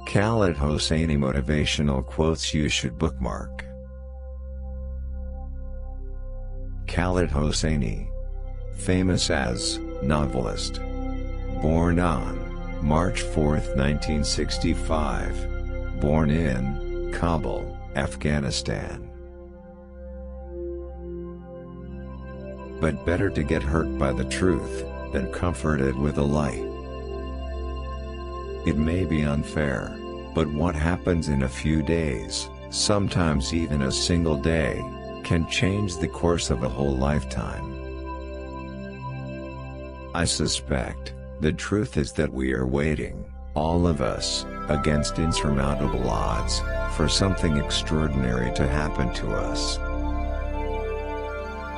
Khaled Hosseini Motivational quotes you should bookmark. Khaled Hosseini, famous as Novelist, born on March 4, 1965, born in Kabul, Afghanistan. But better to get hurt by the truth than comforted with a lie. It may be unfair, but what happens in a few days, sometimes even a single day, can change the course of a whole lifetime. I suspect the truth is that we are waiting, all of us, against insurmountable odds, for something extraordinary to happen to us.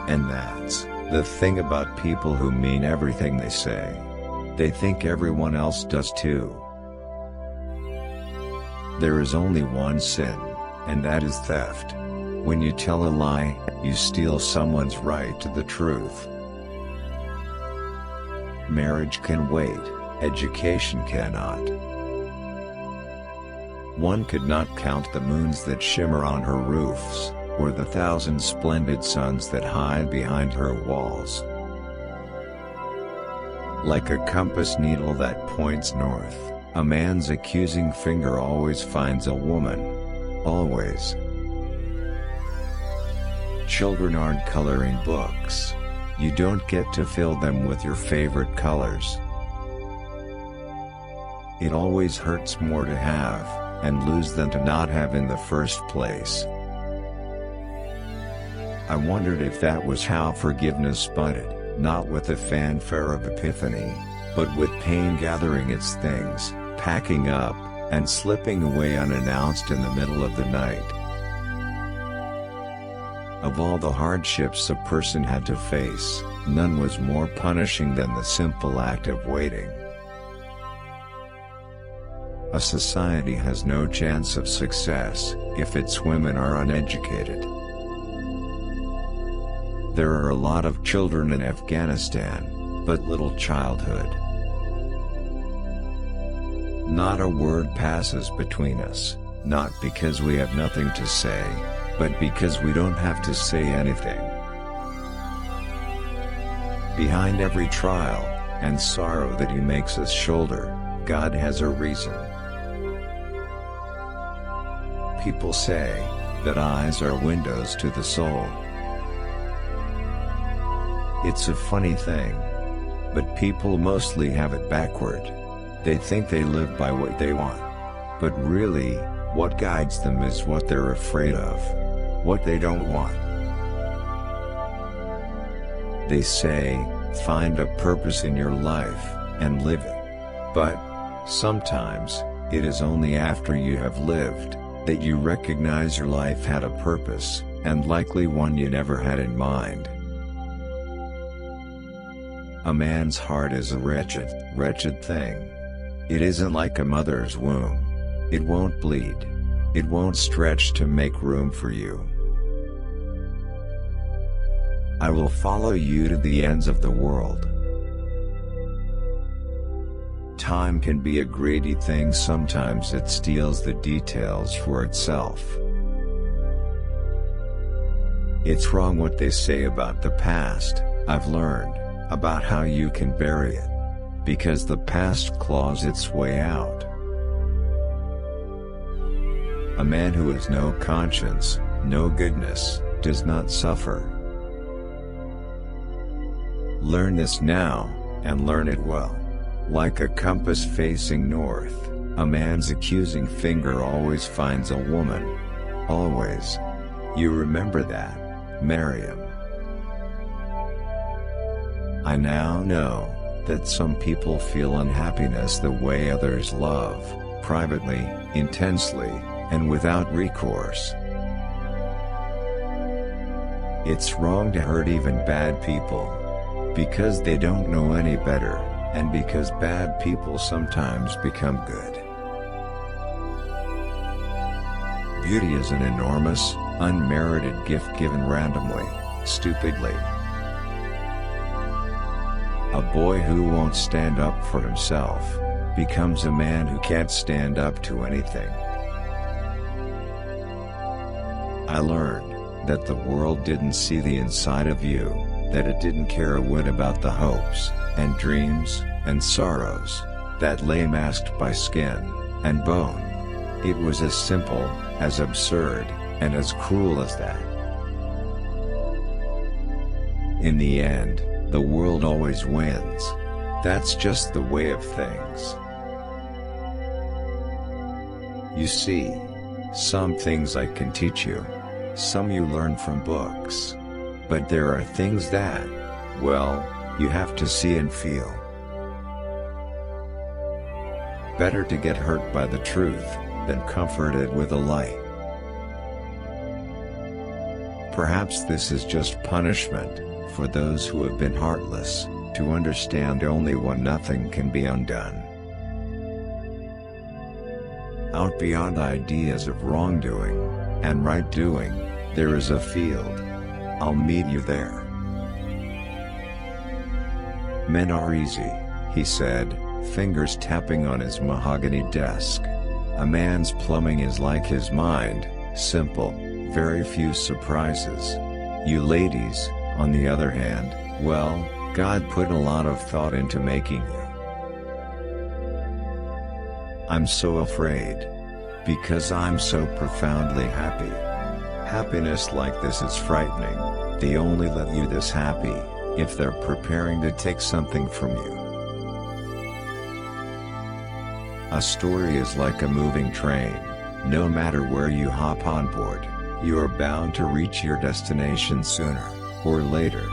And that's the thing about people who mean everything they say. They think everyone else does too. There is only one sin, and that is theft. When you tell a lie, you steal someone's right to the truth. Marriage can wait, education cannot. One could not count the moons that shimmer on her roofs, or the 1,000 splendid suns that hide behind her walls. Like a compass needle that points north, a man's accusing finger always finds a woman. Always. Children aren't coloring books. You don't get to fill them with your favorite colors. It always hurts more to have and lose than to not have in the first place. I wondered if that was how forgiveness sputtered, not with the fanfare of epiphany, but with pain gathering its things, packing up, and slipping away unannounced in the middle of the night. Of all the hardships a person had to face, none was more punishing than the simple act of waiting. A society has no chance of success if its women are uneducated. There are a lot of children in Afghanistan, but little childhood. Not a word passes between us, not because we have nothing to say, but because we don't have to say anything. Behind every trial and sorrow that He makes us shoulder, God has a reason. People say that eyes are windows to the soul. It's a funny thing, but people mostly have it backward. They think they live by what they want. But really, what guides them is what they're afraid of, what they don't want. They say, find a purpose in your life, and live it. But sometimes, it is only after you have lived that you recognize your life had a purpose, and likely one you never had in mind. A man's heart is a wretched, wretched thing. It isn't like a mother's womb. It won't bleed. It won't stretch to make room for you. I will follow you to the ends of the world. Time can be a greedy thing. Sometimes it steals the details for itself. It's wrong what they say about the past, I've learned, about how you can bury it. Because the past claws its way out. A man who has no conscience, no goodness, does not suffer. Learn this now, and learn it well. Like a compass facing north, a man's accusing finger always finds a woman. Always. You remember that, Miriam. I now know that some people feel unhappiness the way others love, privately, intensely, and without recourse. It's wrong to hurt even bad people, because they don't know any better, and because bad people sometimes become good. Beauty is an enormous, unmerited gift given randomly, stupidly. A boy who won't stand up for himself becomes a man who can't stand up to anything. I learned that the world didn't see the inside of you, that it didn't care a whit about the hopes, and dreams, and sorrows, that lay masked by skin, and bone. It was as simple, as absurd, and as cruel as that. In the end, the world always wins. That's just the way of things. You see, some things I can teach you. Some you learn from books. But there are things that, well, you have to see and feel. Better to get hurt by the truth, than comforted with a lie. Perhaps this is just punishment, for those who have been heartless, to understand only when nothing can be undone. Out beyond ideas of wrongdoing, and right doing, there is a field. I'll meet you there. Men are easy, he said, fingers tapping on his mahogany desk. A man's plumbing is like his mind, simple, very few surprises. You ladies, on the other hand, well, God put a lot of thought into making you. I'm so afraid. Because I'm so profoundly happy. Happiness like this is frightening. They only let you this happy, if they're preparing to take something from you. A story is like a moving train. No matter where you hop on board, you are bound to reach your destination sooner or later.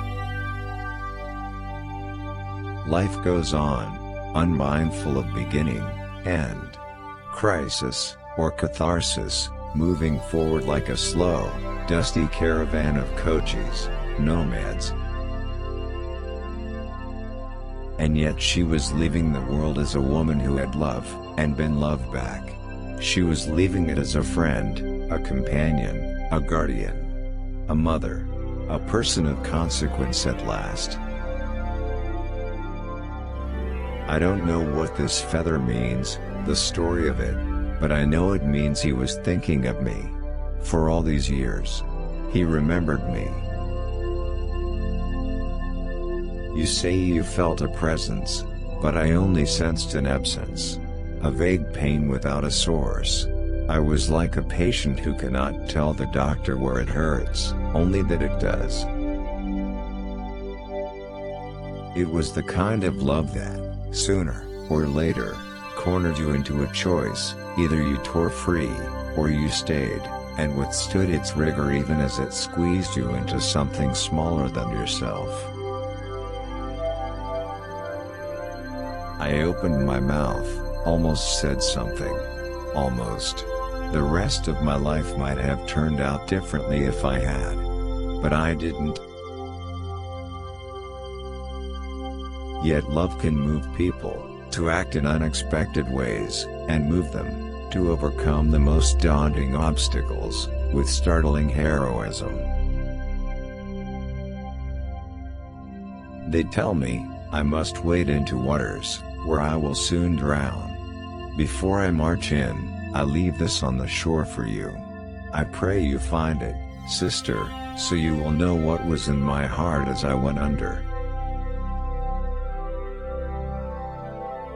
Life goes on, unmindful of beginning, end, crisis, or catharsis, moving forward like a slow, dusty caravan of coaches, nomads. And yet she was leaving the world as a woman who had loved, and been loved back. She was leaving it as a friend, a companion, a guardian, a mother, a person of consequence at last. I don't know what this feather means, the story of it, but I know it means he was thinking of me. For all these years. He remembered me. You say you felt a presence, but I only sensed an absence. A vague pain without a source. I was like a patient who cannot tell the doctor where it hurts, only that it does. It was the kind of love that, sooner or later, cornered you into a choice. Either you tore free, or you stayed, and withstood its rigor even as it squeezed you into something smaller than yourself. I opened my mouth, almost said something. Almost. The rest of my life might have turned out differently if I had. But I didn't. Yet love can move people to act in unexpected ways, and move them to overcome the most daunting obstacles, with startling heroism. They tell me, I must wade into waters, where I will soon drown. Before I march in, I leave this on the shore for you. I pray you find it, sister, so you will know what was in my heart as I went under.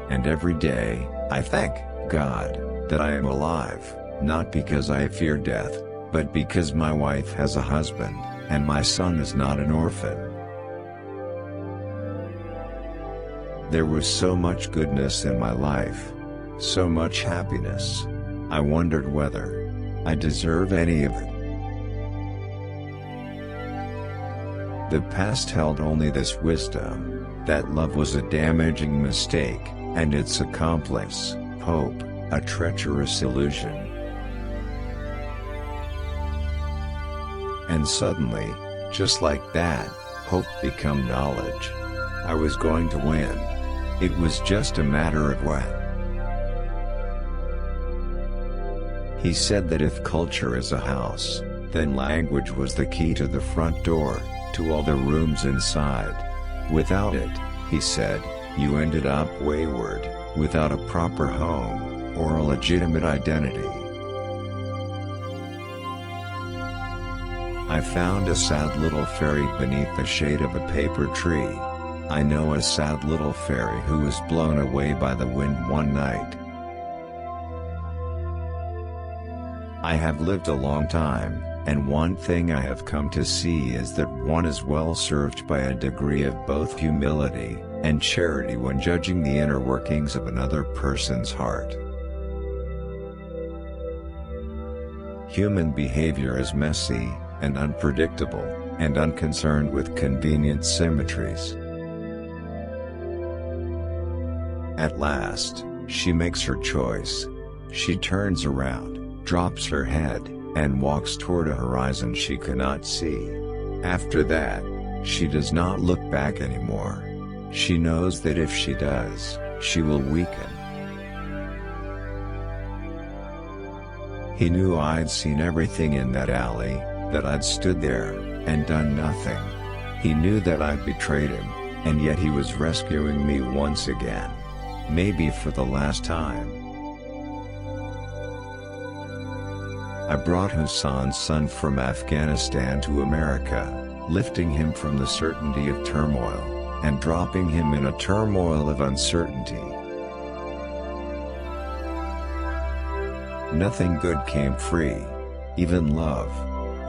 And every day, I thank God that I am alive, not because I fear death, but because my wife has a husband, and my son is not an orphan. There was so much goodness in my life, so much happiness. I wondered whether I deserve any of it. The past held only this wisdom, that love was a damaging mistake, and its accomplice, hope, a treacherous illusion. And suddenly, just like that, hope became knowledge. I was going to win. It was just a matter of when. He said that if culture is a house, then language was the key to the front door, to all the rooms inside. Without it, he said, you ended up wayward, without a proper home, or a legitimate identity. I found a sad little fairy beneath the shade of a paper tree. I know a sad little fairy who was blown away by the wind one night. I have lived a long time, and one thing I have come to see is that one is well served by a degree of both humility and charity when judging the inner workings of another person's heart. Human behavior is messy and unpredictable, and unconcerned with convenient symmetries. At last, she makes her choice. She turns around, drops her head, and walks toward a horizon she cannot see. After that, she does not look back anymore. She knows that if she does, she will weaken. He knew I'd seen everything in that alley, that I'd stood there, and done nothing. He knew that I'd betrayed him, and yet he was rescuing me once again. Maybe for the last time. I brought Hassan's son from Afghanistan to America, lifting him from the certainty of turmoil, and dropping him in a turmoil of uncertainty. Nothing good came free. Even love.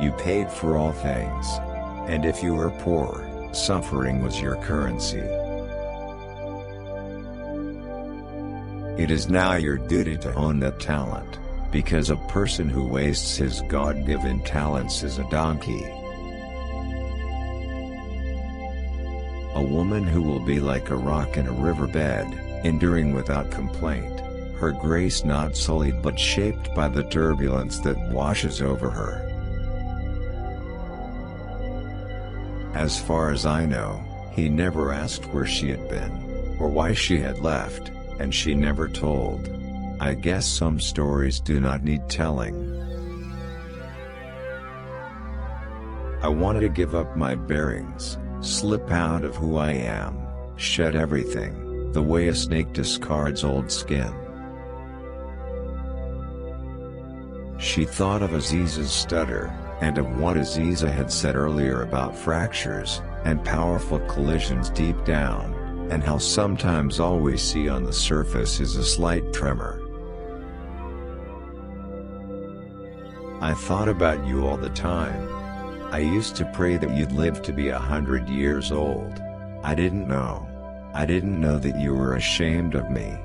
You paid for all things. And if you were poor, suffering was your currency. It is now your duty to own that talent, because a person who wastes his God-given talents is a donkey. A woman who will be like a rock in a riverbed, enduring without complaint, her grace not sullied but shaped by the turbulence that washes over her. As far as I know, he never asked where she had been, or why she had left, and she never told. I guess some stories do not need telling. I wanted to give up my bearings, slip out of who I am, shed everything, the way a snake discards old skin. She thought of Aziza's stutter, and of what Aziza had said earlier about fractures, and powerful collisions deep down, and how sometimes all we see on the surface is a slight tremor. I thought about you all the time. I used to pray that you'd live to be 100 years old. I didn't know. I didn't know that you were ashamed of me.